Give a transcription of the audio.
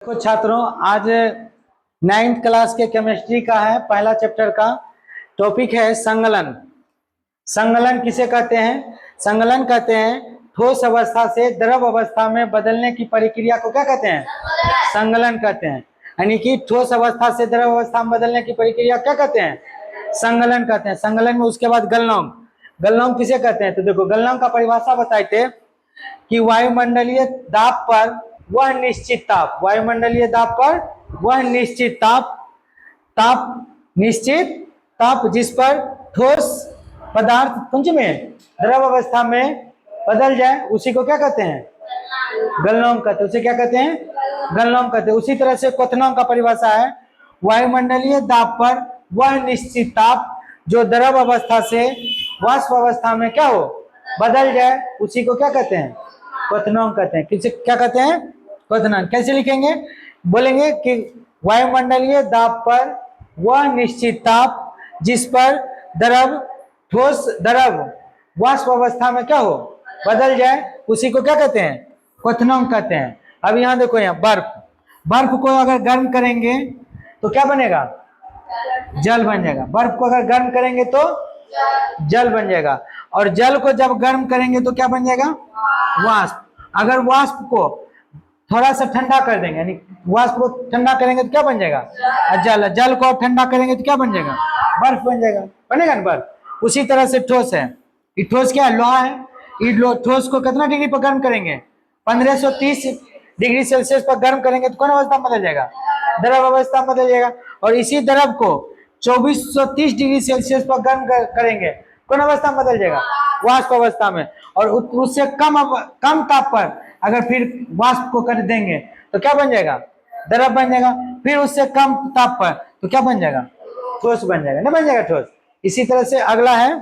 कुछ छात्रों, आज 9th क्लास के केमिस्ट्री का है, पहला चैप्टर का टॉपिक है संगलन। संगलन किसे कहते हैं? संगलन कहते हैं ठोस अवस्था से द्रव अवस्था में बदलने की प्रक्रिया को क्या कहते हैं? संगलन कहते हैं। यानी कि ठोस अवस्था से द्रव अवस्था में बदलने की प्रक्रिया क्या कहते हैं? संगलन कहते हैं। संगलन में उसके बाद गलनांक। गलनांक किसे कहते हैं? तो देखो, गलनांक का परिभाषा बताए थे कि वायुमंडलीय दाब पर वह निश्चित ताप, वायुमंडलीय दाब पर वह निश्चित निश्चित ताप जिस पर ठोस पदार्थ पुंज में द्रव अवस्था में बदल जाए उसी को क्या कहते हैं? गलनांक कहते हैं। उसे क्या कहते हैं? गलनांक कहते हैं। उसी तरह से क्वथनांक का परिभाषा है वायुमंडलीय दाब पर वह निश्चित ताप जो द्रव अवस्था से वाष्प अवस्था में क्या हो, बदल जाए, उसी को क्या कहते हैं? क्वथनांक कहते हैं। किसे क्या कहते हैं? क्वथनांक। कैसे लिखेंगे? बोलेंगे कि वायुमंडलीय दाब पर वह निश्चित ताप जिस पर द्रव वाष्प अवस्था में क्या हो, बदल जाए, उसी को क्या कहते हैं? क्वथनांक कहते हैं। अब यहाँ देखो, यहाँ बर्फ को अगर गर्म करेंगे तो क्या बनेगा? जल बन जाएगा। बर्फ को अगर गर्म करेंगे तो जल बन जाएगा, और जल को जब गर्म करेंगे तो क्या बन जाएगा? वाष्प। अगर वाष्प को थोड़ा सा ठंडा कर देंगे, यानी वाष्प को ठंडा करेंगे तो क्या बन जाएगा? जल। जल को ठंडा करेंगे तो क्या बन जाएगा? बर्फ बन जाएगा। बनेगा ना बर्फ। उसी तरह से ठोस है। ये ठोस क्या है? लोहा है। ये ठोस को कितना डिग्री पर गर्म करेंगे? 1530 डिग्री सेल्सियस पर गर्म करेंगे तो कौन अवस्था में बदल जाएगा? द्रव अवस्था में बदल जाएगा। और इसी द्रव को 2430 डिग्री सेल्सियस पर गर्म करेंगे, कौन अवस्था में बदल जाएगा? वाष्प अवस्था में। और उससे कम ताप पर अगर फिर वाष्प को कर देंगे तो क्या बन जाएगा? द्रव बन जाएगा। फिर उससे कम ताप पर तो क्या बन जाएगा? ठोस बन जाएगा। ना बन जाएगा ठोस। इसी तरह से अगला है